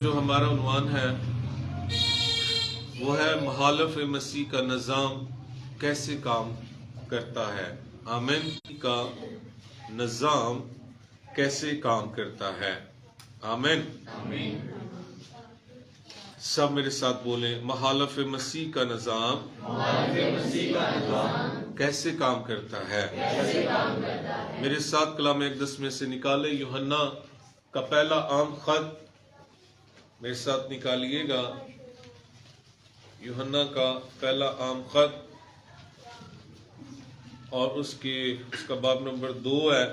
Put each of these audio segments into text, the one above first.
جو ہمارا عنوان ہے وہ ہے مخالف مسیح کا نظام کیسے کام کرتا ہے۔ آمین کا نظام کیسے کام کرتا ہے۔ آمین۔ سب میرے ساتھ بولیں، مخالف مسیح کا نظام کیسے کام کرتا ہے۔ میرے ساتھ کلام اقدس میں سے نکالے یوحنا کا پہلا عام خط، میرے ساتھ نکالیے گا یوحنا کا پہلا عام خط، اور اس کا باب نمبر 2 ہے،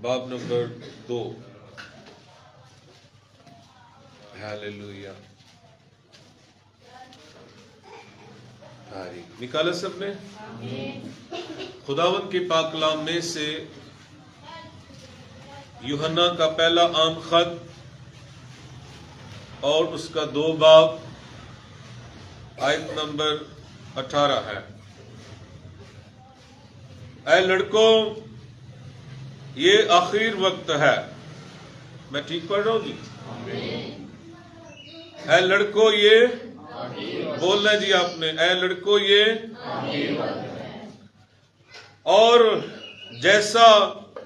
باب نمبر 2۔ ہیلیلویا۔ نکالا سب نے؟ خداوند کے پاک کلام میں سے یوحنا کا پہلا عام خط اور اس کا 2 باب آیت نمبر 18 ہے۔ اے لڑکوں، یہ آخر وقت ہے۔ میں ٹھیک پڑھ رہا ہوں جی؟ اے لڑکوں، یہ بولنا ہے جی آپ نے، اے لڑکوں یہ، اور جیسا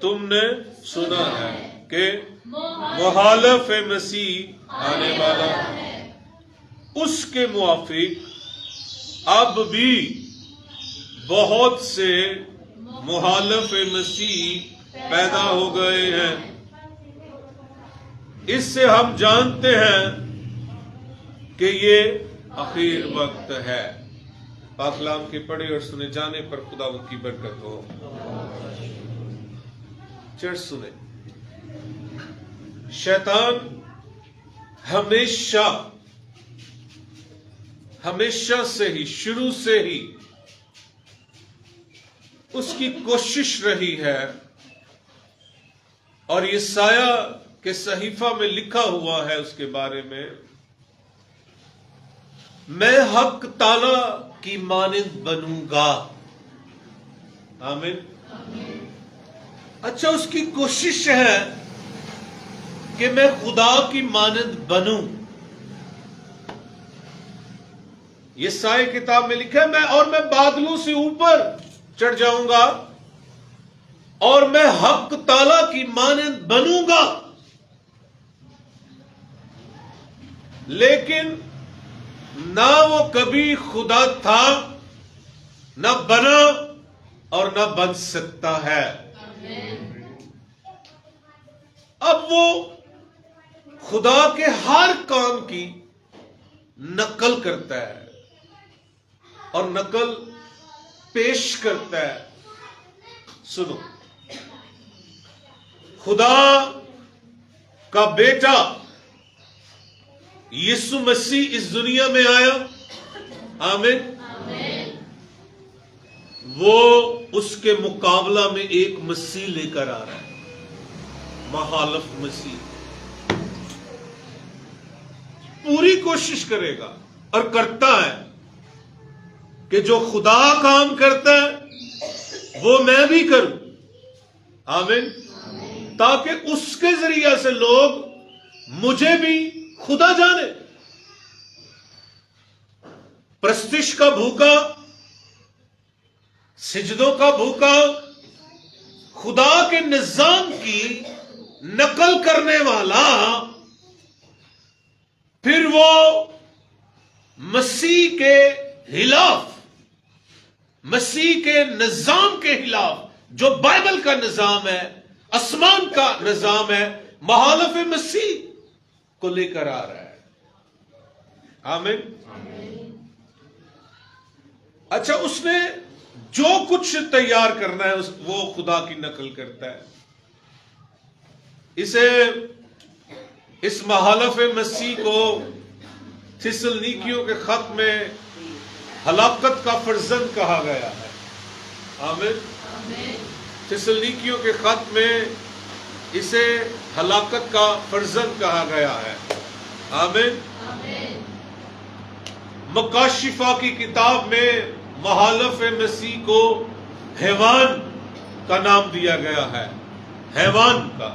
تم نے سنا ہے کہ مخالف مسیح آنے والا ہے، اس کے موافق اب بھی بہت سے مخالف مسیح پیدا ہو گئے ہیں۔ اس سے ہم جانتے ہیں کہ یہ آخر وقت ہے۔ پاک کلام کے پڑھے اور سنے جانے پر خداوند کی برکت ہو۔ چرچ سنیں، شیطان ہمیشہ سے ہی، شروع سے ہی اس کی کوشش رہی ہے، اور یہ سایہ کے صحیفہ میں لکھا ہوا ہے اس کے بارے میں، میں حق تعالی کی مانند بنوں گا۔ آمین۔ اچھا، اس کی کوشش ہے کہ میں خدا کی مانند بنوں۔ یہ سائے کتاب میں لکھا ہے، میں بادلوں سے اوپر چڑھ جاؤں گا اور میں حق تعالی کی مانند بنوں گا۔ لیکن نہ وہ کبھی خدا تھا، نہ بنا اور نہ بن سکتا ہے۔ اب وہ خدا کے ہر کام کی نقل کرتا ہے اور نقل پیش کرتا ہے۔ سنو، خدا کا بیٹا یسوع مسیح اس دنیا میں آیا۔ آمین۔ وہ اس کے مقابلہ میں ایک مسیح لے کر آ رہا ہے، مخالف مسیح۔ پوری کوشش کرے گا اور کرتا ہے کہ جو خدا کام کرتا ہے وہ میں بھی کروں۔ آمین۔ تاکہ اس کے ذریعے سے لوگ مجھے بھی خدا جانے۔ پرستش کا بھوکا، سجدوں کا بھوکا، خدا کے نظام کی نقل کرنے والا، پھر وہ مسیح کے خلاف، مسیح کے نظام کے خلاف، جو بائبل کا نظام ہے، آسمان کا نظام ہے، مخالف مسیح کو لے کر آ رہا ہے۔ آمین۔ اچھا، اس نے جو کچھ تیار کرنا ہے وہ خدا کی نقل کرتا ہے۔ اس مخالف مسیح کو تھسلنیکیوں کے خط میں ہلاکت کا فرزند کہا گیا ہے۔ آمین۔ تھسلنیکیوں کے خط میں اسے ہلاکت کا فرزند کہا گیا ہے۔ آمین۔ مکاشفہ کی کتاب میں مخالف مسیح کو حیوان کا نام دیا گیا ہے، حیوان کا۔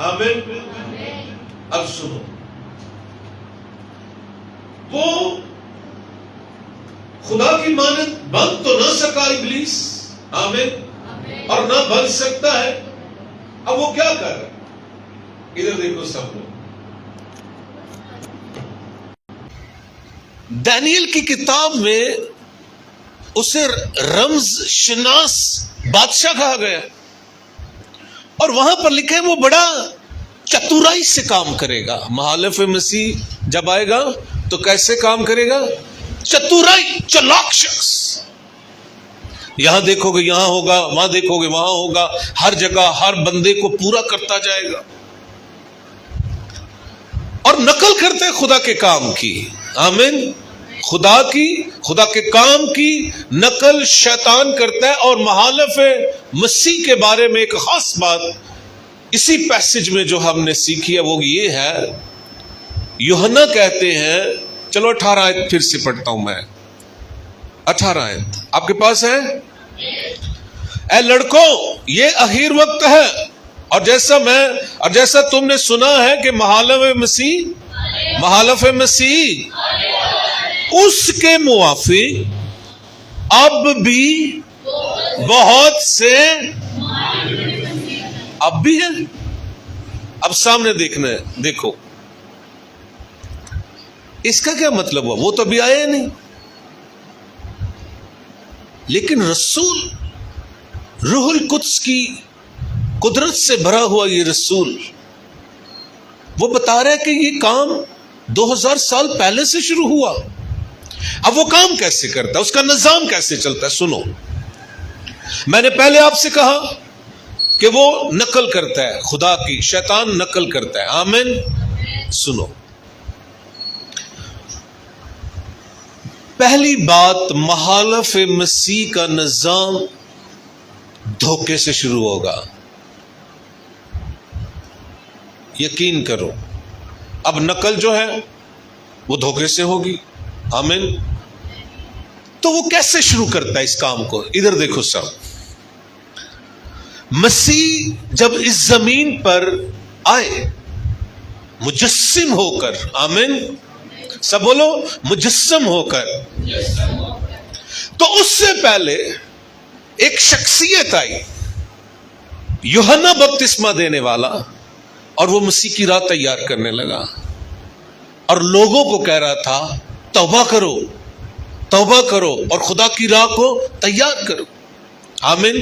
آمین۔ اب سنو، وہ خدا کی مانند بن تو نہ سکا ابلیس، آمین، اور نہ بن سکتا ہے. اب وہ کیا کر رہا ہے؟ ادھر دیکھو سب لوگ. دانیل کی کتاب میں اسے رمز شناس بادشاہ کہا گیا، اور وہاں پر لکھا ہے وہ بڑا چتورائی سے کام کرے گا. مخالف مسیح جب آئے گا تو کیسے کام کرے گا؟ چتورائی، چلاک شخص. یہاں دیکھو گے یہاں ہوگا، وہاں دیکھو گے وہاں ہوگا، ہر جگہ ہر بندے کو پورا کرتا جائے گا، اور نقل کرتے خدا کے کام کی. آمین. خدا کے کام کی نقل شیطان کرتا ہے. اور مخالف مسیح کے بارے میں ایک خاص بات اسی پیسج میں جو ہم نے سیکھی ہے وہ یہ ہے، یوحنا کہتے ہیں، چلو 18 آیت پھر سے پڑھتا ہوں میں. 18 آیت آپ کے پاس ہے؟ اے لڑکوں، یہ اخیر وقت ہے، اور جیسا تم نے سنا ہے کہ مخالف مسیح اس کے موافق اب بھی بہت سے اب بھی ہیں. اب سامنے دیکھنا ہے، دیکھو اس کا کیا مطلب ہوا؟ وہ تو ابھی آئے نہیں، لیکن رسول روح القدس کی قدرت سے بھرا ہوا یہ رسول وہ بتا رہا ہے کہ یہ کام 2000 سال پہلے سے شروع ہوا. اب وہ کام کیسے کرتا ہے، اس کا نظام کیسے چلتا ہے؟ سنو، میں نے پہلے آپ سے کہا کہ وہ نقل کرتا ہے خدا کی، شیطان نقل کرتا ہے. آمین. سنو، پہلی بات، مخالف مسیح کا نظام دھوکے سے شروع ہوگا. یقین کرو، اب نقل جو ہے وہ دھوکے سے ہوگی. آمین. تو وہ کیسے شروع کرتا ہے اس کام کو؟ ادھر دیکھو سب. مسیح جب اس زمین پر آئے مجسم ہو کر، آمین، سب بولو، مجسم ہو کر، تو اس سے پہلے ایک شخصیت آئی، یوحنا بپتسمہ دینے والا، اور وہ مسیح کی راہ تیار کرنے لگا اور لوگوں کو کہہ رہا تھا توبہ کرو، توبہ کرو اور خدا کی راہ کو تیار کرو. آمین.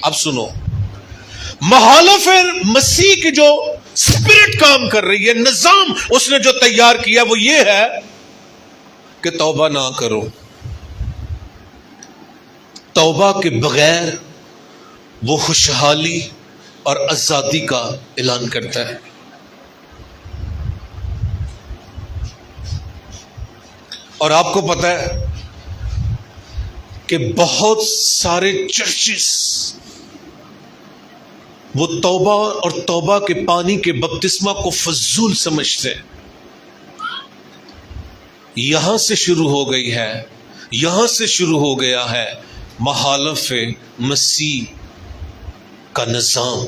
اب سنو، مخالف مسیح کی جو اسپرٹ کام کر رہی ہے، نظام اس نے جو تیار کیا وہ یہ ہے کہ توبہ نہ کرو. توبہ کے بغیر وہ خوشحالی اور آزادی کا اعلان کرتا ہے. اور آپ کو پتا ہے کہ بہت سارے چرچز وہ توبہ اور توبہ کے پانی کے بپتسمہ کو فضول سمجھتے ہیں. یہاں سے شروع ہو گئی ہے، یہاں سے شروع ہو گیا ہے مخالف مسیح کا نظام.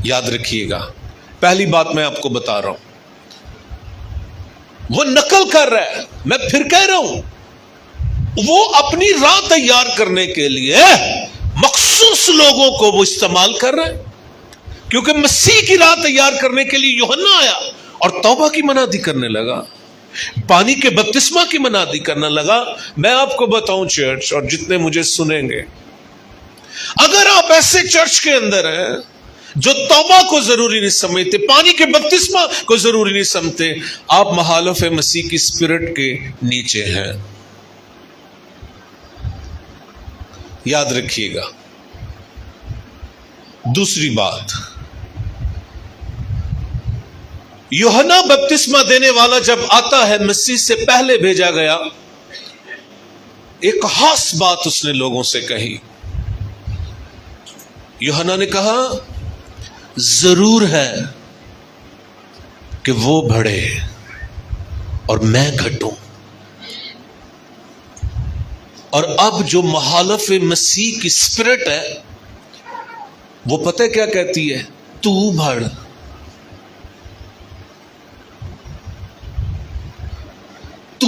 یاد رکھیے گا، پہلی بات میں آپ کو بتا رہا ہوں، وہ نقل کر رہا ہے. میں پھر کہہ رہا ہوں، وہ اپنی راہ تیار کرنے کے لیے مخصوص لوگوں کو وہ استعمال کر رہا ہے، کیونکہ مسیح کی راہ تیار کرنے کے لیے یوحنا آیا اور توبہ کی منادی کرنے لگا، پانی کے بپتسمہ کی منادی کرنے لگا. میں آپ کو بتاؤں چرچ اور جتنے مجھے سنیں گے، اگر آپ ایسے چرچ کے اندر ہیں جو توبہ کو ضروری نہیں سمجھتے، پانی کے بپتسمہ کو ضروری نہیں سمجھتے، آپ مخالف مسیح کی اسپرٹ کے نیچے ہیں. یاد رکھیے گا. دوسری بات، یوحنا بپتسمہ دینے والا جب آتا ہے، مسیح سے پہلے بھیجا گیا، ایک خاص بات اس نے لوگوں سے کہی. یوحنا نے کہا ضرور ہے کہ وہ بڑھے اور میں گھٹوں. اور اب جو مخالف مسیح کی اسپرٹ ہے وہ پتہ کیا کہتی ہے؟ تو بڑھ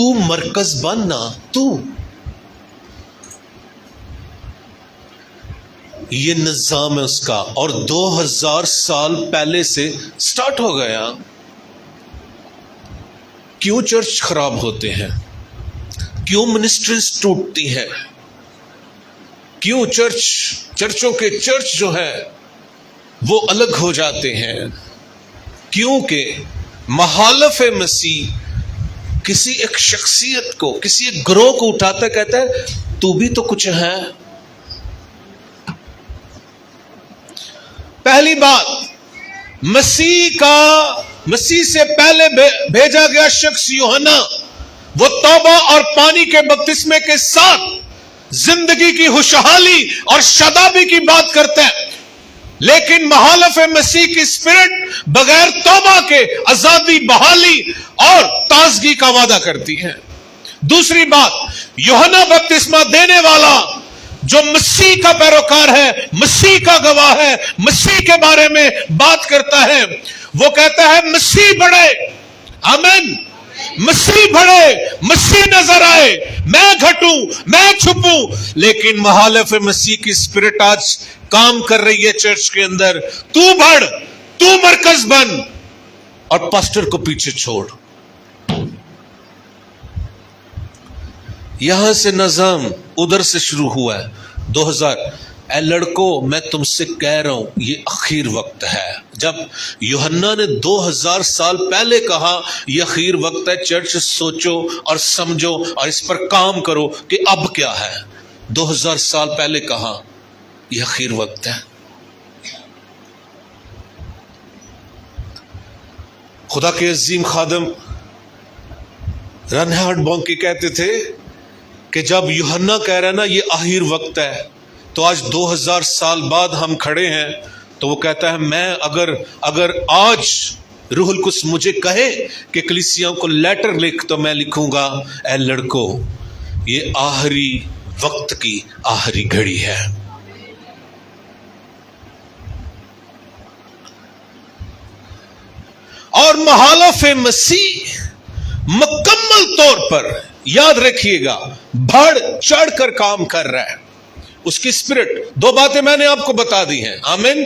تو مرکز بننا. تو یہ نظام ہے اس کا، اور 2000 سال پہلے سے سٹارٹ ہو گیا. کیوں چرچ خراب ہوتے ہیں؟ کیوں منسٹریز ٹوٹتی ہیں؟ کیوں چرچوں کے چرچ جو ہے وہ الگ ہو جاتے ہیں؟ کیونکہ مخالف مسیح کسی ایک شخصیت کو، کسی ایک گروہ کو اٹھاتا کہتا ہے تو بھی تو کچھ ہے. پہلی بات، مسیح سے پہلے بھیجا گیا شخص یوحنا، وہ توبہ اور پانی کے بپتسمے کے ساتھ زندگی کی خوشحالی اور شادابی کی بات کرتا ہے، لیکن مخالف مسیح کی اسپرٹ بغیر توبہ کے آزادی، بحالی اور تازگی کا وعدہ کرتی ہے. دوسری بات، یوحنا بپتسمہ دینے والا جو مسیح کا پیروکار ہے، مسیح کا گواہ ہے، مسیح کے بارے میں بات کرتا ہے، وہ کہتا ہے مسیح بڑھے، آمین، مسیح بڑھے، مسیح نظر آئے، میں گھٹوں، میں چھپوں. لیکن مخالف مسیح کی اسپرٹ آج کام کر رہی ہے چرچ کے اندر، تو بڑھ، تو مرکز بن، اور پاسٹر کو پیچھے چھوڑ. یہاں سے نظام ادھر سے شروع ہوا ہے. 2000. اے لڑکوں، میں تم سے کہہ رہا ہوں یہ اخیر وقت ہے. جب یوحنا نے 2000 سال پہلے کہا یہ اخیر وقت ہے، چرچ سوچو اور سمجھو اور اس پر کام کرو کہ اب کیا ہے. 2000 سال پہلے کہا یہ اخیر وقت ہے. خدا کے عظیم خادم رنہارڈ بونکی کہتے تھے کہ جب یوحنا کہہ رہا ہے نا یہ آخر وقت ہے، تو آج 2000 سال بعد ہم کھڑے ہیں تو وہ کہتا ہے میں اگر آج روح القدس مجھے کہے کہ کلیسیاں کو لیٹر لکھ تو میں لکھوں گا اے لڑکوں یہ آخری وقت کی آخری گھڑی ہے. اور مخالف مسیح مکمل طور پر، یاد رکھیے گا، بڑھ چڑھ کر کام کر رہا ہے. اس کی اسپرٹ، دو باتیں میں نے آپ کو بتا دی ہیں، آمین.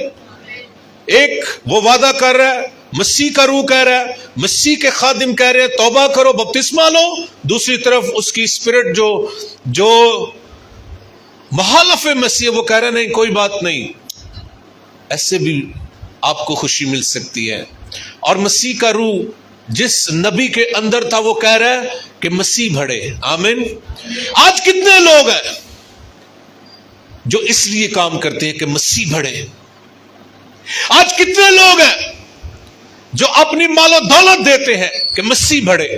ایک، وہ وعدہ کر رہا ہے، مسیح کا روح کہہ رہا ہے، مسیح کے خادم کہہ رہے ہیں توبہ کرو، بپتسمہ لو. دوسری طرف اس کی اسپرٹ جو مخالف مسیح وہ کہہ رہا ہے نہیں کوئی بات نہیں، ایسے بھی آپ کو خوشی مل سکتی ہے. اور مسیح کا روح جس نبی کے اندر تھا وہ کہہ رہا ہے کہ مسیح بڑھے، آمین. آج کتنے لوگ ہیں جو اس لیے کام کرتے ہیں کہ مسیح بڑھے؟ آج کتنے لوگ ہیں جو اپنی مال و دولت دیتے ہیں کہ مسیح بڑھے،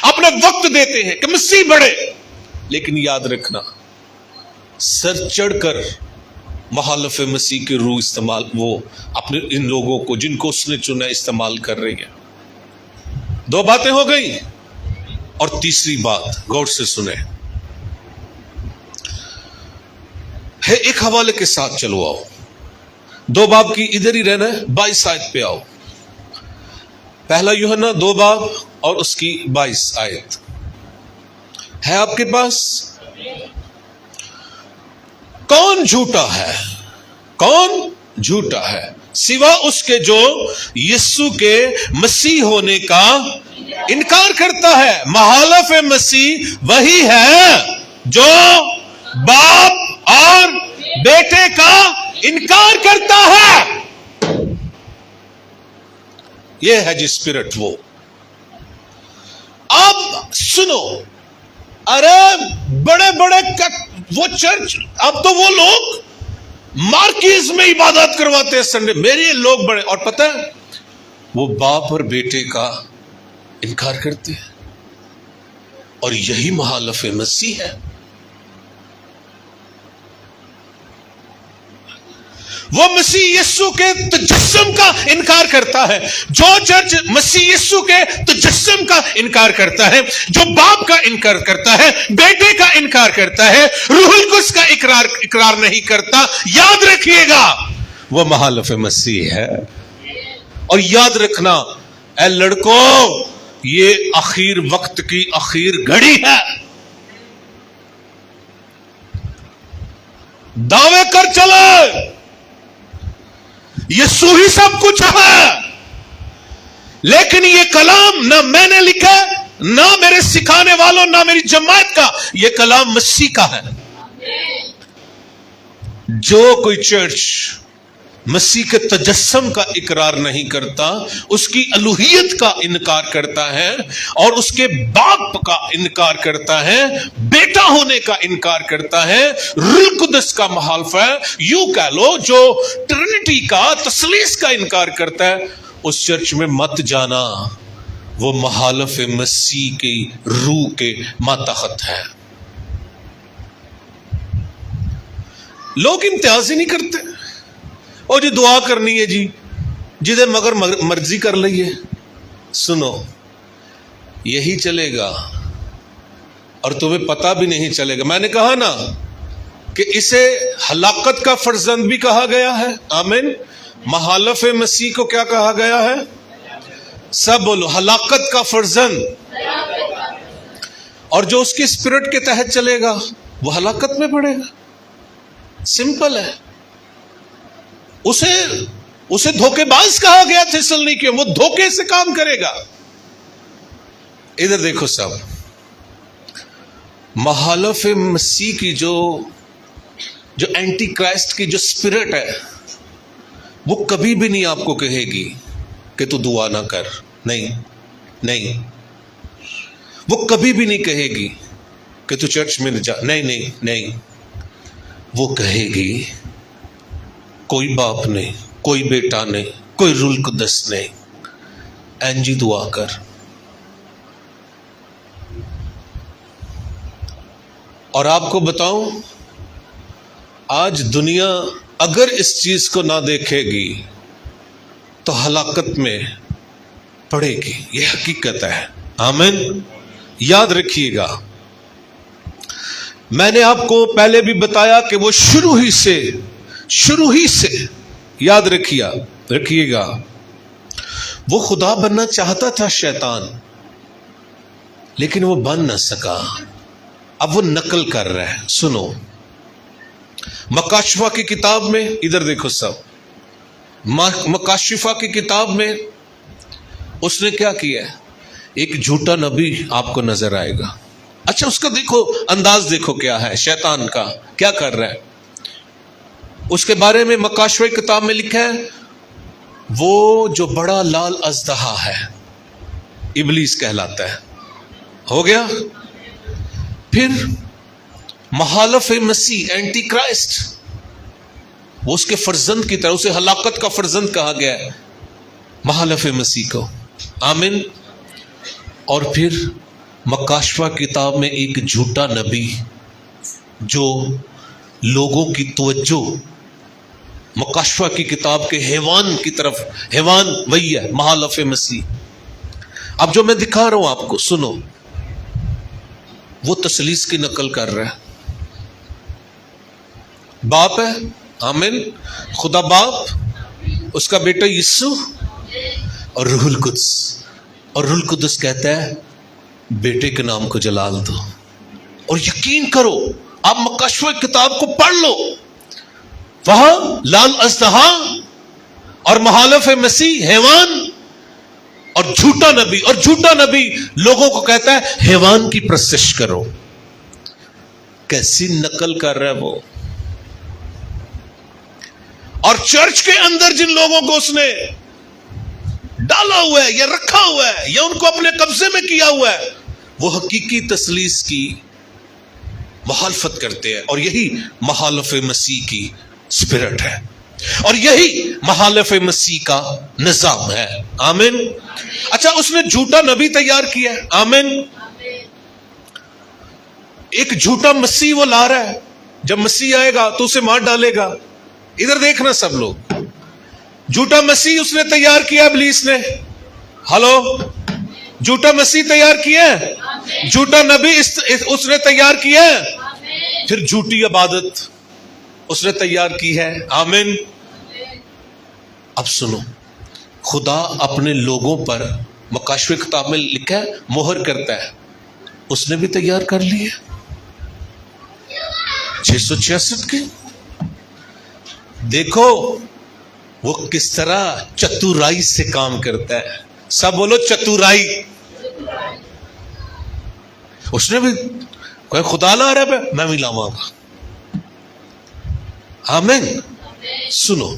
اپنا وقت دیتے ہیں کہ مسیح بڑھے؟ لیکن یاد رکھنا، سر چڑھ کر مخالف مسیح کے روح استعمال، وہ اپنے ان لوگوں کو جن کو اس نے چنا استعمال کر رہی ہے. دو باتیں ہو گئی. اور تیسری بات غور سے سنیں، ہے ایک حوالے کے ساتھ چلو آؤ، 2 باب کی ادھر ہی رہنا ہے، 22 آیت پہ آؤ. پہلا یوحنا 2 باب اور اس کی 22 آیت ہے آپ کے پاس. کون جھوٹا ہے، کون جھوٹا ہے سوا اس کے جو یسوع کے مسیح ہونے کا انکار کرتا ہے. مخالف مسیح وہی ہے جو باپ اور بیٹے کا انکار کرتا ہے. یہ ہے جی اسپرٹ. وہ اب سنو، ارے بڑے بڑے وہ چرچ، اب تو وہ لوگ مارکیز میں عبادت کرواتے ہیں سنڈے، میرے لوگ بڑے، اور پتہ ہے وہ باپ اور بیٹے کا انکار کرتے ہیں. اور یہی مخالف مسیح ہے. وہ مسیح یسوع کے تجسم کا انکار کرتا ہے. جو چرچ مسیح یسوع کے تجسم کا انکار کرتا ہے، جو باپ کا انکار کرتا ہے، بیٹے کا انکار کرتا ہے، روح القدس کا اقرار نہیں کرتا، یاد رکھیے گا وہ مخالف مسیح ہے. اور یاد رکھنا اے لڑکوں، یہ اخیر وقت کی اخیر گھڑی ہے. دعوے کر چلے یسوع ہی سب کچھ ہے، لیکن یہ کلام نہ میں نے لکھا، نہ میرے سکھانے والوں، نہ میری جماعت کا، یہ کلام مسیح کا ہے. جو کوئی چرچ مسیح کے تجسم کا اقرار نہیں کرتا، اس کی الوہیت کا انکار کرتا ہے اور اس کے باپ کا انکار کرتا ہے، بیٹا ہونے کا انکار کرتا ہے، روح القدس کا مخالف ہے، یوں کہہ لو جو ٹرینٹی کا، تثلیث کا انکار کرتا ہے، اس چرچ میں مت جانا، وہ مخالف مسیح کی روح کے ماتحت ہے. لوگ امتیاز ہی نہیں کرتے. اور جی دعا کرنی ہے جی جدے مگر مرضی کر لئیے. سنو، یہی چلے گا اور تمہیں پتہ بھی نہیں چلے گا. میں نے کہا نا کہ اسے ہلاکت کا فرزند بھی کہا گیا ہے. آمین. مخالف مسیح کو کیا کہا گیا ہے؟ سب بولو، ہلاکت کا فرزند. اور جو اس کے اسپرٹ کے تحت چلے گا وہ ہلاکت میں پڑے گا. سمپل ہے. اسے دھوکے باز کہا گیا تھیسلونیکیوں، وہ دھوکے سے کام کرے گا. ادھر دیکھو سب، مخالف مسیح کی جو اینٹی کرائسٹ کی جو اسپرٹ ہے، وہ کبھی بھی نہیں آپ کو کہے گی کہ تو دعا نہ کر. نہیں، وہ کبھی بھی نہیں کہے گی کہ تو چرچ میں جا. نہیں، وہ کہے گی کوئی باپ نہیں، کوئی بیٹا نہیں، کوئی روح القدس نہیں، اینجی دعا کر. اور آپ کو بتاؤں، آج دنیا اگر اس چیز کو نہ دیکھے گی تو ہلاکت میں پڑے گی. یہ حقیقت ہے. آمین. یاد رکھیے گا، میں نے آپ کو پہلے بھی بتایا کہ وہ شروع ہی سے یاد رکھیے گا، وہ خدا بننا چاہتا تھا شیطان، لیکن وہ بن نہ سکا. اب وہ نقل کر رہا ہے. سنو، مکاشفہ کی کتاب میں، ادھر دیکھو سب، مکاشفہ کی کتاب میں اس نے کیا کیا ہے؟ ایک جھوٹا نبی آپ کو نظر آئے گا. اچھا، اس کا دیکھو انداز، دیکھو کیا ہے شیطان کا، کیا کر رہا ہے. اس کے بارے میں مکاشفہ کتاب میں لکھا ہے، وہ جو بڑا لال اژدہا ہے، ابلیس کہلاتا ہے. ہو گیا. پھر مخالف مسیح، اینٹی کرائسٹ، وہ اس کے فرزند کی طرح، اسے ہلاکت کا فرزند کہا گیا ہے، مخالف مسیح کو. آمین. اور پھر مکاشفہ کتاب میں ایک جھوٹا نبی جو لوگوں کی توجہ مکاشفہ کی کتاب کے حیوان کی طرف، حیوان وہی ہے مخالف مسیح. اب جو میں دکھا رہا ہوں آپ کو، سنو، وہ تثلیث کی نقل کر رہا ہے. باپ ہے، آمین، خدا باپ، اس کا بیٹا یسوع اور روح القدس. اور روح القدس کہتا ہے بیٹے کے نام کو جلال دو. اور یقین کرو، آپ مکاشفہ کتاب کو پڑھ لو، وہاں لال اژدہا اور مخالف مسیح حیوان اور جھوٹا نبی، اور جھوٹا نبی لوگوں کو کہتا ہے حیوان کی پرستش کرو. کیسی نقل کر رہا ہے وہ. اور چرچ کے اندر جن لوگوں کو اس نے ڈالا ہوا ہے یا رکھا ہوا ہے یا ان کو اپنے قبضے میں کیا ہوا ہے، وہ حقیقی تثلیث کی مخالفت کرتے ہیں. اور یہی مخالف مسیح کی اسپرٹ ہے، اور یہی مخالف مسیح کا نظام ہے. آمین. اچھا، اس نے جھوٹا نبی تیار کیا ہے. آمین. ایک جھوٹا مسیح وہ لا رہا ہے. جب مسیح آئے گا تو اسے مار ڈالے گا. ادھر دیکھنا سب لوگ، جھوٹا مسیح اس نے تیار کیا، ابلیس نے. ہلو، جھوٹا مسیح تیار کیا ہے، جھوٹا نبی اس نے تیار کیا ہے. پھر جھوٹی عبادت اس نے تیار کی ہے. آمین. اب سنو، خدا اپنے لوگوں پر مکاشوے کتاب میں لکھا ہے مہر کرتا ہے، اس نے بھی تیار کر لی ہے 666 کی. دیکھو وہ کس طرح چتورائی سے کام کرتا ہے. سب بولو چتورائی. اس نے بھی کوئی خدا لا رہا ہے میں بھی لاؤں گا. آمین. سنو،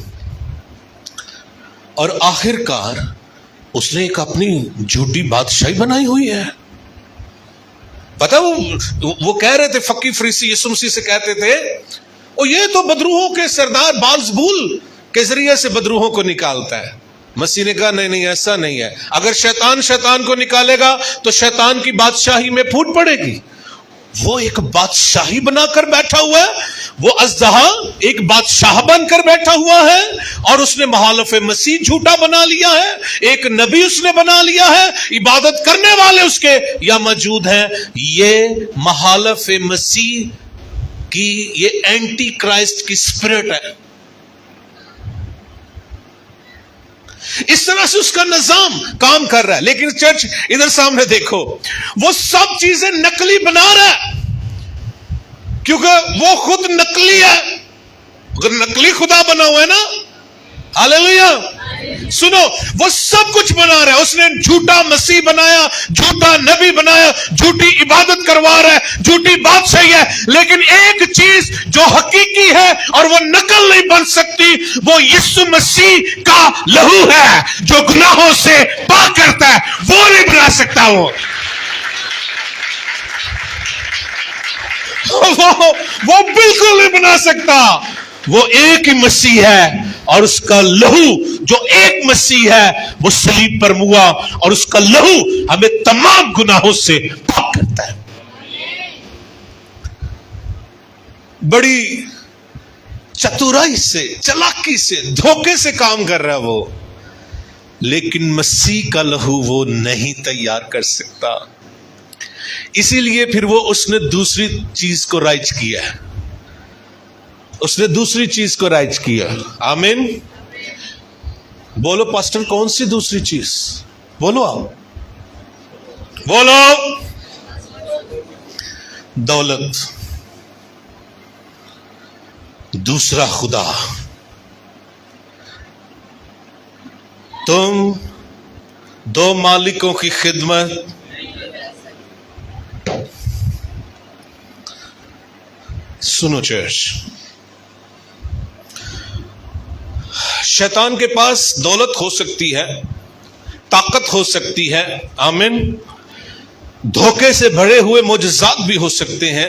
اور آخر کار اس نے ایک اپنی جھوٹی بادشاہی بنائی ہوئی ہے. پتا وہ کہہ رہے تھے، فقی فریسی یسوع مسیح سے کہتے تھے اور یہ تو بدروحوں کے سردار بال-زبول کے ذریعے سے بدروحوں کو نکالتا ہے. مسیح نے کہا نہیں ایسا نہیں ہے. اگر شیطان کو نکالے گا تو شیطان کی بادشاہی میں پھوٹ پڑے گی. وہ ایک بادشاہی بنا کر بیٹھا ہوا ہے، وہ اژدہا ایک بادشاہ بن کر بیٹھا ہوا ہے، اور اس نے مخالف مسیح جھوٹا بنا لیا ہے، ایک نبی اس نے بنا لیا ہے، عبادت کرنے والے اس کے یا موجود ہیں. یہ مخالف مسیح کی یہ اینٹی کرائسٹ کی اسپرٹ ہے. اس طرح سے اس کا نظام کام کر رہا ہے. لیکن چرچ ادھر سامنے دیکھو، وہ سب چیزیں نقلی بنا رہا ہے کیونکہ وہ خود نقلی ہے. اگر نقلی خدا بنا ہوا ہے نا، ہاللیلویا. سنو، وہ سب کچھ بنا رہا ہے. اس نے جھوٹا مسیح بنایا، جھوٹا نبی بنایا، جھوٹی عبادت کروا رہا ہے، جھوٹی بات صحیح ہے. لیکن ایک چیز جو حقیقی ہے اور وہ نقل نہیں بن سکتی، وہ یسوع مسیح کا لہو ہے جو گناہوں سے پاک کرتا ہے. وہ نہیں بنا سکتا. وہ بالکل نہیں بنا سکتا. وہ ایک ہی مسیح ہے، اور اس کا لہو جو ایک مسیح ہے وہ صلیب پر ہوا، اور اس کا لہو ہمیں تمام گناہوں سے پاک کرتا ہے. بڑی چتورائی سے، چلاکی سے، دھوکے سے کام کر رہا ہے وہ. لیکن مسیح کا لہو وہ نہیں تیار کر سکتا. اسی لیے پھر اس نے دوسری چیز کو رائج کیا. اس نے دوسری چیز کو رائج کیا. آمین. بولو پاسٹر کون سی دوسری چیز؟ بولو آپ بولو. دولت. دوسرا خدا. تم دو مالکوں کی خدمت سنو چرچ. شیطان کے پاس دولت ہو سکتی ہے، طاقت ہو سکتی ہے. آمین. دھوکے سے بھرے ہوئے معجزات بھی ہو سکتے ہیں،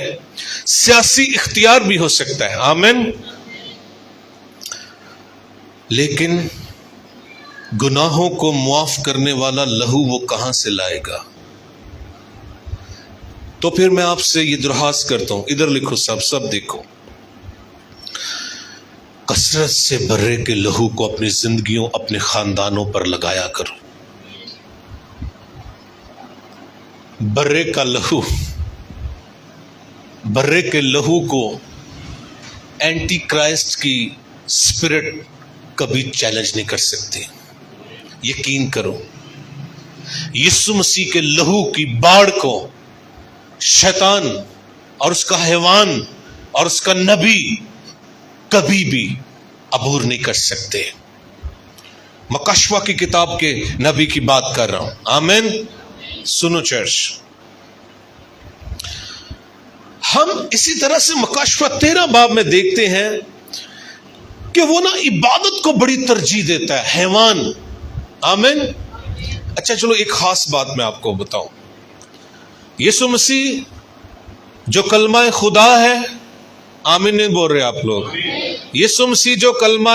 سیاسی اختیار بھی ہو سکتا ہے. آمین. لیکن گناہوں کو معاف کرنے والا لہو وہ کہاں سے لائے گا؟ تو پھر میں آپ سے یہ درخواست کرتا ہوں، ادھر لکھو سب دیکھو. کثرت سے برے کے لہو کو اپنی زندگیوں، اپنے خاندانوں پر لگایا کرو. برے کا لہو، برے کے لہو کو اینٹی کرائسٹ کی اسپرٹ کبھی چیلنج نہیں کر سکتے. یقین کرو، یسوع مسیح کے لہو کی باڑ کو شیطان اور اس کا حیوان اور اس کا نبی کبھی بھی عبور نہیں کر سکتے. مکاشوہ کی کتاب کے نبی کی بات کر رہا ہوں. آمین. سنو چرچ، ہم اسی طرح سے مکاشوہ 13 باب میں دیکھتے ہیں کہ وہ نا عبادت کو بڑی ترجیح دیتا ہے، حیوان. آمین. اچھا چلو ایک خاص بات میں آپ کو بتاؤں. یسوع مسیح جو کلمہ خدا ہے، آمین نہیں بول رہے آپ لوگ. یسوع مسیح جو کلمہ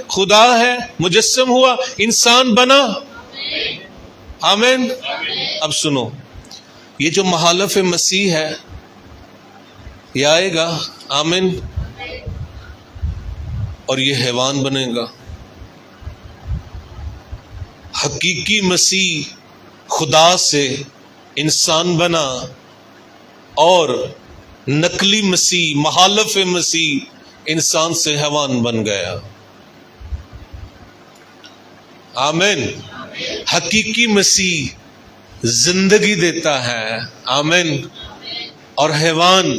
خدا ہے، مجسم ہوا، انسان بنا. آمین. اب سنو، یہ جو مخالف مسیح ہے یہ آئے گا. آمین. اور یہ حیوان بنے گا. حقیقی مسیح خدا سے انسان بنا، اور نقلی مسیح، مخالف مسیح انسان سے حیوان بن گیا. آمین. حقیقی مسیح زندگی دیتا ہے. آمین. اور حیوان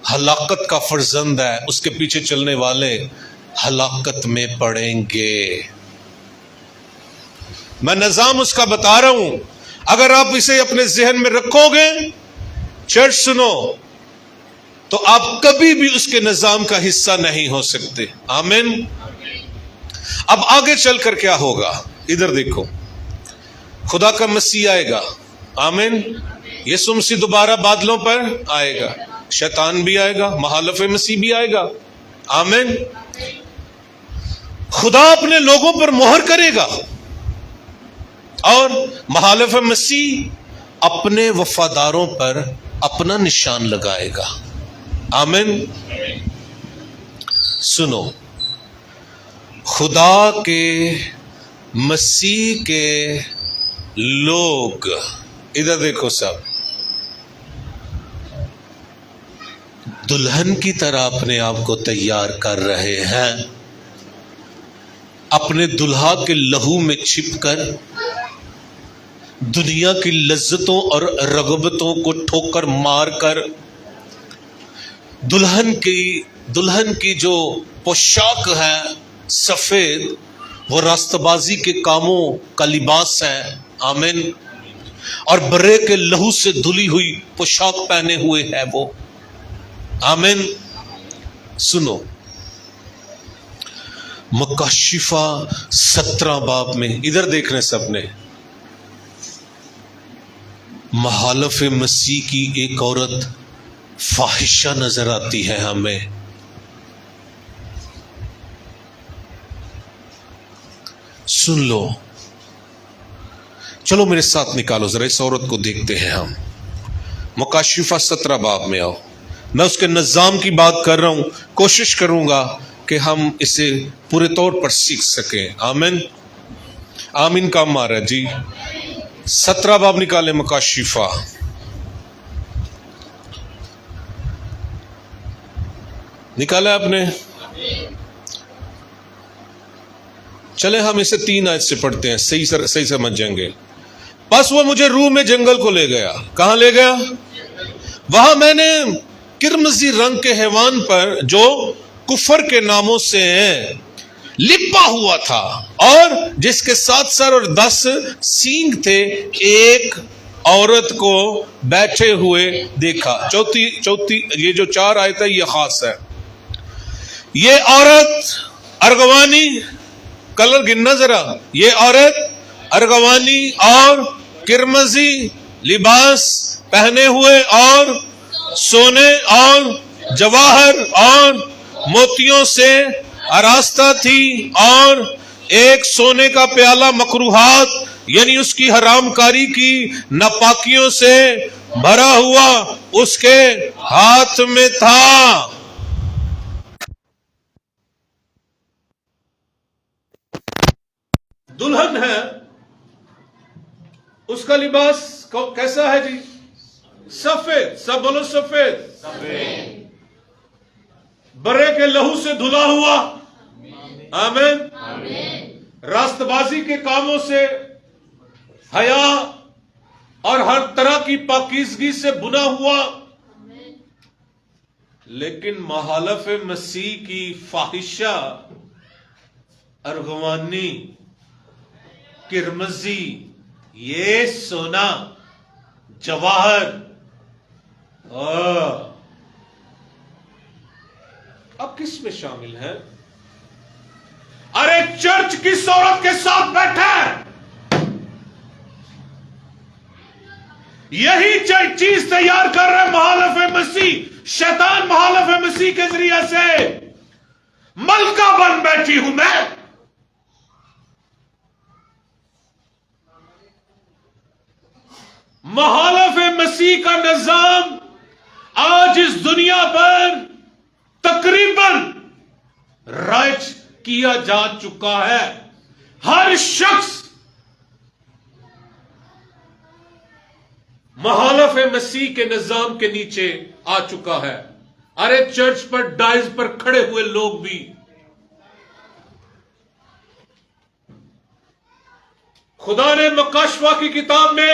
ہلاکت کا فرزند ہے، اس کے پیچھے چلنے والے ہلاکت میں پڑیں گے. میں نظام اس کا بتا رہا ہوں، اگر آپ اسے اپنے ذہن میں رکھو گے، چرچ سنو، تو آپ کبھی بھی اس کے نظام کا حصہ نہیں ہو سکتے. آمین. اب آگے چل کر کیا ہوگا؟ ادھر دیکھو، خدا کا مسیح آئے گا. آمین. یسوع مسیح دوبارہ بادلوں پر آئے گا، شیطان بھی آئے گا، مخالف مسیح بھی آئے گا. آمین. خدا اپنے لوگوں پر مہر کرے گا اور مخالف مسیح اپنے وفاداروں پر اپنا نشان لگائے گا. آمین. سنو، خدا کے مسیح کے لوگ، ادھر دیکھو، سب دلہن کی طرح اپنے آپ کو تیار کر رہے ہیں، اپنے دلہا کے لہو میں چھپ کر دنیا کی لذتوں اور رغبتوں کو ٹھوکر مار کر دلہن کی جو پوشاک ہے سفید، وہ راست بازی کے کاموں کا لباس ہے. آمین. اور برے کے لہو سے دھلی ہوئی پوشاک پہنے ہوئے ہے وہ. آمین. سنو، مکاشفہ 17 باب میں، ادھر دیکھنے سب نے، مخالف مسیح کی ایک عورت فاحشہ نظر آتی ہے ہمیں. سن لو، چلو میرے ساتھ نکالو ذرا اس عورت کو دیکھتے ہیں ہم. مکاشفہ 17 باب میں آؤ. میں اس کے نظام کی بات کر رہا ہوں، کوشش کروں گا کہ ہم اسے پورے طور پر سیکھ سکیں. آمین. آمین کا مارا جی. 17 باب نکالے مکاشفہ. نکالا آپ نے؟ چلے ہم اسے 3 آیت سے پڑھتے ہیں، صحیح سمجھ جائیں گے. بس وہ مجھے روح میں جنگل کو لے گیا. کہاں لے گیا؟ وہاں میں نے کرمزی رنگ کے حیوان پر جو کفر کے ناموں سے لپا ہوا تھا اور جس کے 7 سر اور 10 سینگ تھے، ایک عورت کو بیٹھے ہوئے دیکھا. چوتھی یہ جو 4 آیت ہے یہ خاص ہے. یہ عورت ارغوانی، کلر گننا ذرا، یہ عورت ارغوانی اور کرمزی لباس پہنے ہوئے اور سونے اور جواہر اور موتیوں سے آراستہ تھی، اور ایک سونے کا پیالہ مکروہات یعنی اس کی حرام کاری کی ناپاکیوں سے بھرا ہوا اس کے ہاتھ میں تھا. دلہن ہے، اس کا لباس کیسا ہے جی؟ سفید. سب بولو سفید. برے کے لہو سے دھلا ہوا. آمین. راست بازی کے کاموں سے، حیا اور ہر طرح کی پاکیزگی سے بنا ہوا. لیکن مخالف مسیح کی فاحشہ، ارغوانی، کرمزی، یہ سونا، جواہر، اب کس میں شامل ہے؟ ارے چرچ کس عورت کے ساتھ بیٹھے؟ یہی چیز تیار کر رہے مخالف مسیح. شیطان مخالف مسیح کے ذریعے سے ملکہ بن بیٹھی ہوں میں. مخالف مسیح کا نظام آج اس دنیا پر تقریباً رائج کیا جا چکا ہے. ہر شخص مخالف مسیح کے نظام کے نیچے آ چکا ہے. ارے چرچ پر ڈائز پر کھڑے ہوئے لوگ بھی خدا نے مکاشفہ کی کتاب میں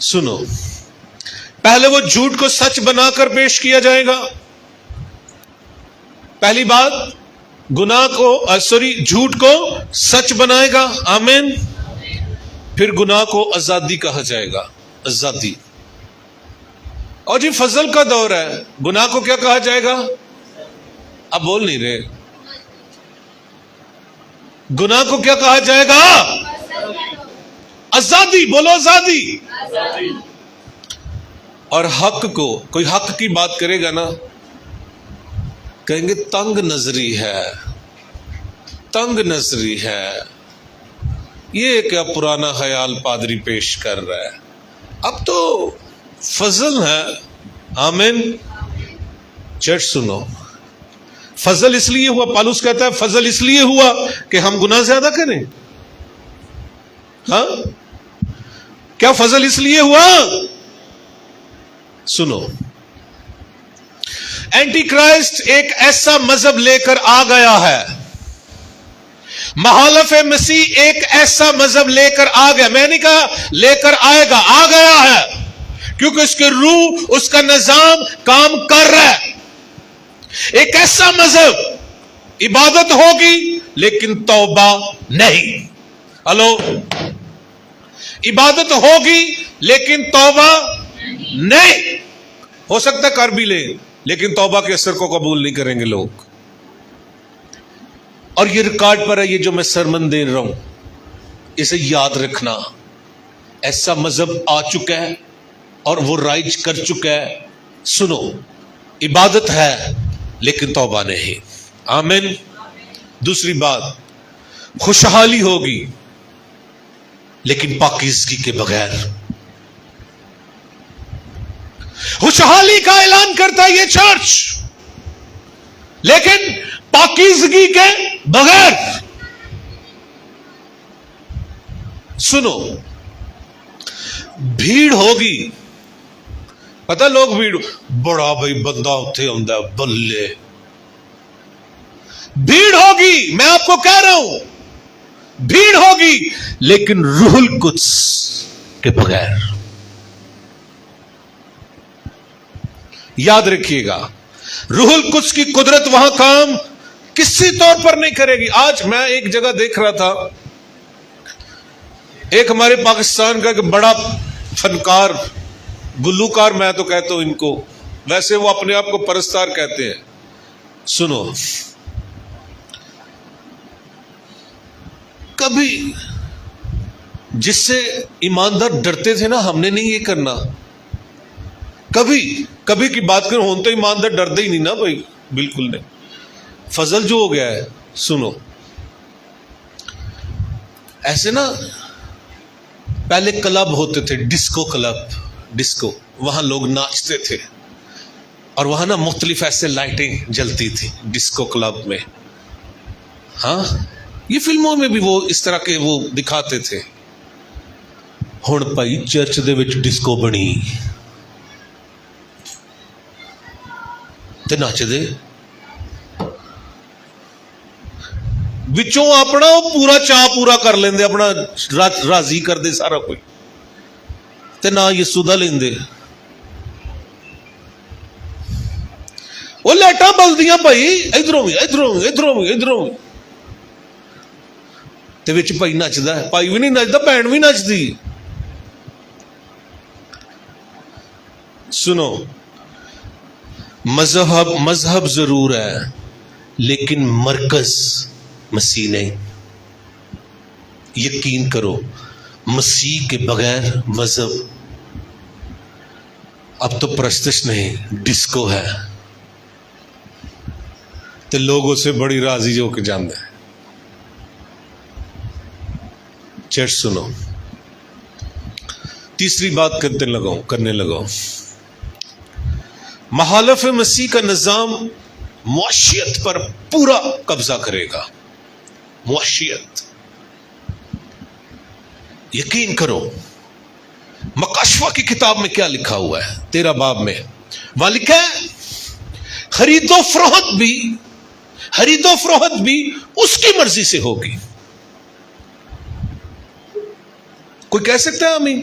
سنو، پہلے وہ جھوٹ کو سچ بنا کر پیش کیا جائے گا. پہلی بات، گناہ کو جھوٹ کو سچ بنائے گا. آمین. پھر گناہ کو آزادی کہا جائے گا. آزادی. اور جی فضل کا دور ہے، گناہ کو کیا کہا جائے گا؟ اب بول نہیں رہے. گناہ کو کیا کہا جائے گا؟ آزادی. بولو آزادی. اور حق کو، کوئی حق کی بات کرے گا نا، کہیں گے تنگ نظری ہے، تنگ نظری ہے. یہ کیا پرانا خیال پادری پیش کر رہا ہے؟ اب تو فضل ہے. آمین. چرچ سنو، فضل اس لیے ہوا، پالوس کہتا ہے فضل اس لیے ہوا کہ ہم گناہ زیادہ کریں. ہاں، کیا فضل اس لیے ہوا؟ سنو، اینٹی کرائسٹ ایک ایسا مذہب لے کر آ گیا ہے، مخالف مسیح ایک ایسا مذہب لے کر آ گیا. میں نہیں کہا لے کر آئے گا، آ گیا ہے، کیونکہ اس کے روح، اس کا نظام کام کر رہا ہے. ایک ایسا مذہب، عبادت ہوگی لیکن توبہ نہیں. ہلو، عبادت ہوگی لیکن توبہ نہیں. ہو سکتا ہے کر بھی لے، لیکن توبہ کے اثر کو قبول نہیں کریں گے لوگ. اور یہ ریکارڈ پر ہے، یہ جو میں سرمن دے رہا ہوں، اسے یاد رکھنا. ایسا مذہب آ چکا ہے اور وہ رائج کر چکا ہے. سنو، عبادت ہے لیکن توبہ نہیں. آمین. دوسری بات، خوشحالی ہوگی لیکن پاکیزگی کے بغیر. خوشحالی کا اعلان کرتا ہے یہ چرچ، لیکن پاکیزگی کے بغیر. سنو، بھیڑ ہوگی، پتہ لوگ بھیڑ، بڑا بھائی بندہ اتھے ہوندا بلے، بھیڑ ہوگی. میں آپ کو کہہ رہا ہوں بھیڑ ہوگی، لیکن روح القدس کے بغیر. یاد رکھیے گا، روح القدس کی قدرت وہاں کام کسی طور پر نہیں کرے گی. آج میں ایک جگہ دیکھ رہا تھا، ایک ہمارے پاکستان کا ایک بڑا فنکار، گلوکار میں تو کہتا ہوں ان کو، ویسے وہ اپنے آپ کو پرستار کہتے ہیں. سنو، کبھی جس سے ایماندار ڈرتے تھے نا، ہم نے نہیں یہ کرنا. کبھی کی بات کریں، ہون تو ایماندار ڈرتے ہی نہیں نا بھائی، بالکل نہیں. فضل جو ہو گیا ہے، سنو، ایسے نا پہلے کلب ہوتے تھے، ڈسکو کلب، ڈسکو، وہاں لوگ ناچتے تھے، اور وہاں نا مختلف ایسے لائٹیں جلتی تھی ڈسکو کلب میں. ہاں، یہ فلموں میں بھی وہ اس طرح کے وہ دکھاتے تھے. ہن بھائی چرچ دے وچ ڈسکو بنی تے نچ دے، وچوں اپنا پورا چاہ پورا کر لیندے، اپنا راضی کر دے سارا کوئی، تے نہ یسوع دا لیندے. وہ لائٹاں بلدیاں بھائی، ادھروں بھی ادھروں بھی ادھروں بھی ادھروں بھی، تے وچ بھائی نچدا ہے، بھائی بھی نہیں نچدا، بہن بھی نچدی. سنو، مذہب ضرور ہے لیکن مرکز مسیح نہیں. یقین کرو، مسیح کے بغیر مذہب اب تو پرستش نہیں، ڈسکو ہے، تو لوگوں سے بڑی راضی ہو کے جاندے ہیں. چرچ سنو، تیسری بات کرنے لگا. مخالف مسیح کا نظام معاشیت پر پورا قبضہ کرے گا. معاشیت، یقین کرو، مکاشفہ کی کتاب میں کیا لکھا ہوا ہے، 13 باب میں وہاں لکھا ہے، خرید و فروخت بھی اس کی مرضی سے ہوگی. کوئی کہہ سکتا ہے آمین؟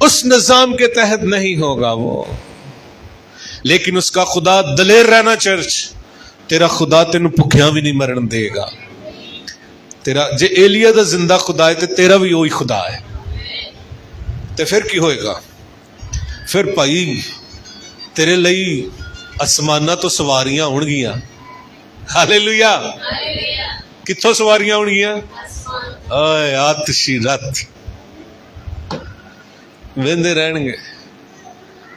اس نظام کے تحت نہیں ہوگا وہ. لیکن اس کا خدا دلیر رہنا. چرچ تیرا خدا تین بھکھیاں بھی نہیں مرن دے گا. تیرا جے ایلیا دا زندہ خدا ہے تے تیرا بھی وہی خدا ہے. تے پھر کی ہوئے گا؟ پھر بھائی تیرے لئی آسماناں تو سواریاں ہون گیاں. ہالےلویا. کتوں سواریاں ہون گیاں؟ اے آتشی رت ویندے رہن گے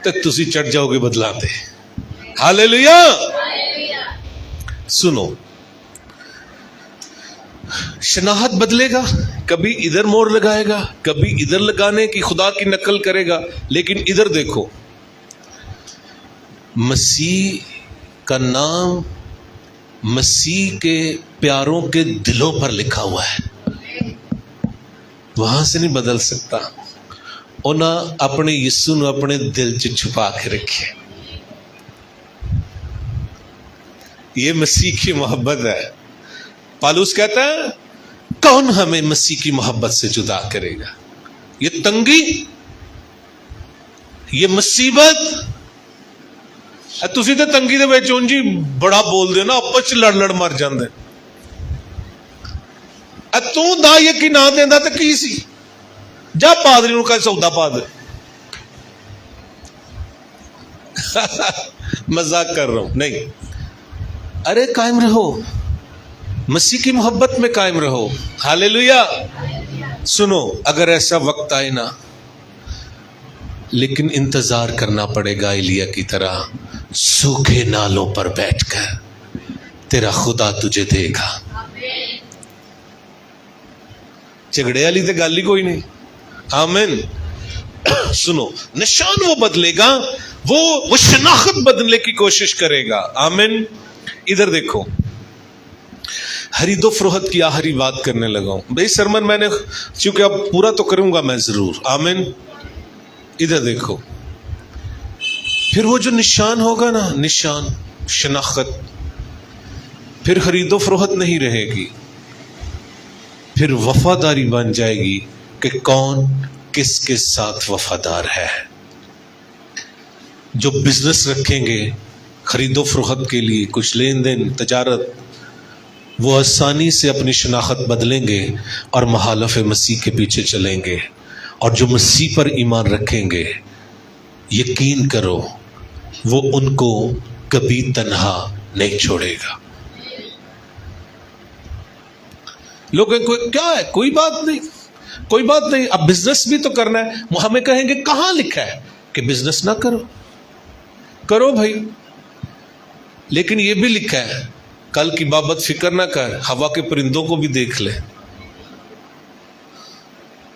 تے تسی چڑھ جاؤ گے بدلاں تے. ہالےلویا. سنو، شناخت بدلے گا، کبھی ادھر موڑ لگائے گا، کبھی ادھر لگانے کی خدا کی نقل کرے گا. لیکن ادھر دیکھو، مسیح کا نام مسیح کے پیاروں کے دلوں پر لکھا ہوا ہے، وہاں سے نہیں بدل سکتا. انہاں اپنے یسوع نو اپنے دل چ چھپا کے رکھے. یہ مسیح کی محبت ہے. پالوس کہتا ہے کون ہمیں مسیح کی محبت سے جدا کرے گا؟ یہ تنگی، یہ مصیبت. تسی تے تنگی دے وچ اونجی بڑا بول دے نا، آپس لڑ لڑ مر جاندے. تو دا یقین نہ دیندا تے کی سی؟ جا پادری نوں کہے سودا پا دے. مذاق کر رہا ہوں، نہیں. ارے قائم رہو، مسیح کی محبت میں قائم رہو. ہالےلویا. سنو، اگر ایسا وقت آئے نا، لیکن انتظار کرنا پڑے گا ایلیا کی طرح. سوکھے نالوں پر بیٹھ کر تیرا خدا تجھے دے گا. جھگڑے والی تو گل ہی کوئی نہیں. آمین. سنو، نشان وہ بدلے گا، وہ شناخت بدلنے کی کوشش کرے گا. آمین. ادھر دیکھو، خرید و فروخت کی آخری بات کرنے لگا ہوں. بھائی سرمن میں نے چونکہ اب پورا تو کروں گا میں ضرور. آمین. ادھر دیکھو، پھر وہ جو نشان ہوگا نا، نشان، شناخت، پھر خرید و فروخت نہیں رہے گی. پھر وفاداری بن جائے گی کہ کون کس کے ساتھ وفادار ہے. جو بزنس رکھیں گے خرید و فروخت کے لیے، کچھ لین دین، تجارت، وہ آسانی سے اپنی شناخت بدلیں گے اور مخالف مسیح کے پیچھے چلیں گے. اور جو مسیح پر ایمان رکھیں گے، یقین کرو وہ ان کو کبھی تنہا نہیں چھوڑے گا. لوگ کیا ہے، کوئی بات نہیں، کوئی بات نہیں، اب بزنس بھی تو کرنا ہے. ہمیں کہیں گے کہاں لکھا ہے کہ بزنس نہ کرو؟ کرو بھائی، لیکن یہ بھی لکھا ہے کل کی بابت فکر نہ کر، ہوا کے پرندوں کو بھی دیکھ لے.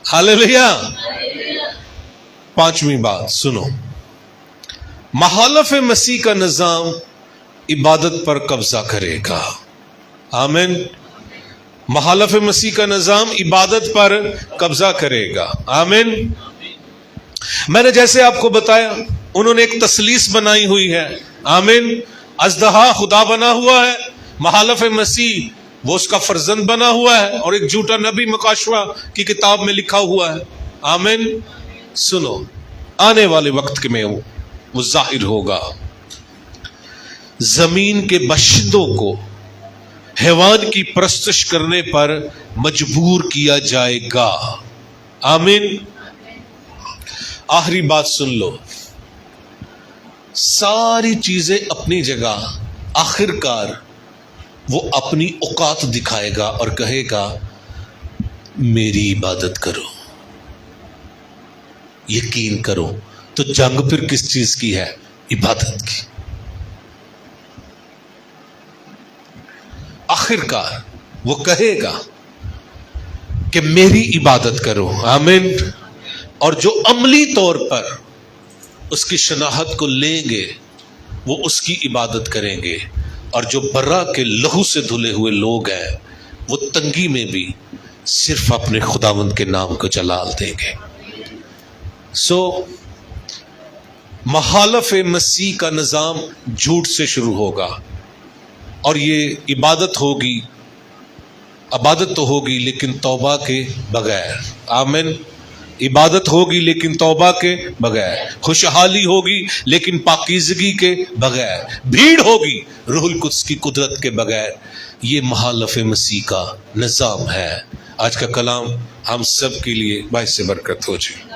ہالےلویا. پانچویں بات سنو، مخالف مسیح کا نظام عبادت پر قبضہ کرے گا. آمین. مخالف مسیح کا نظام عبادت پر قبضہ کرے گا. آمین. میں نے جیسے آپ کو بتایا، انہوں نے ایک تسلیس بنائی ہوئی ہے. آمین. اژدہا خدا بنا ہوا ہے، مخالف مسیح وہ اس کا فرزند بنا ہوا ہے، اور ایک جھوٹا نبی مکاشوہ کی کتاب میں لکھا ہوا ہے. آمین. سنو، آنے والے وقت میں وہ ظاہر ہوگا. زمین کے باشندوں کو حیوان کی پرستش کرنے پر مجبور کیا جائے گا. آمین. آخری بات سن لو، ساری چیزیں اپنی جگہ، آخر کار وہ اپنی اوقات دکھائے گا اور کہے گا میری عبادت کرو. یقین کرو. تو جنگ پھر کس چیز کی ہے؟ عبادت کی. آخر کار وہ کہے گا کہ میری عبادت کرو. آمین. اور جو عملی طور پر اس کی شناخت کو لیں گے وہ اس کی عبادت کریں گے. اور جو برا کے لہو سے دھلے ہوئے لوگ ہیں وہ تنگی میں بھی صرف اپنے خداوند کے نام کو جلال دیں گے. سو مخالف مسیح کا نظام جھوٹ سے شروع ہوگا، اور یہ عبادت ہوگی، عبادت تو ہوگی لیکن توبہ کے بغیر. آمین. عبادت ہوگی لیکن توبہ کے بغیر، خوشحالی ہوگی لیکن پاکیزگی کے بغیر، بھیڑ ہوگی روح القدس کی قدرت کے بغیر۔ یہ محالف مسیح کا نظام ہے۔ آج کا کلام ہم سب کے لیے باعث برکت ہو جائے۔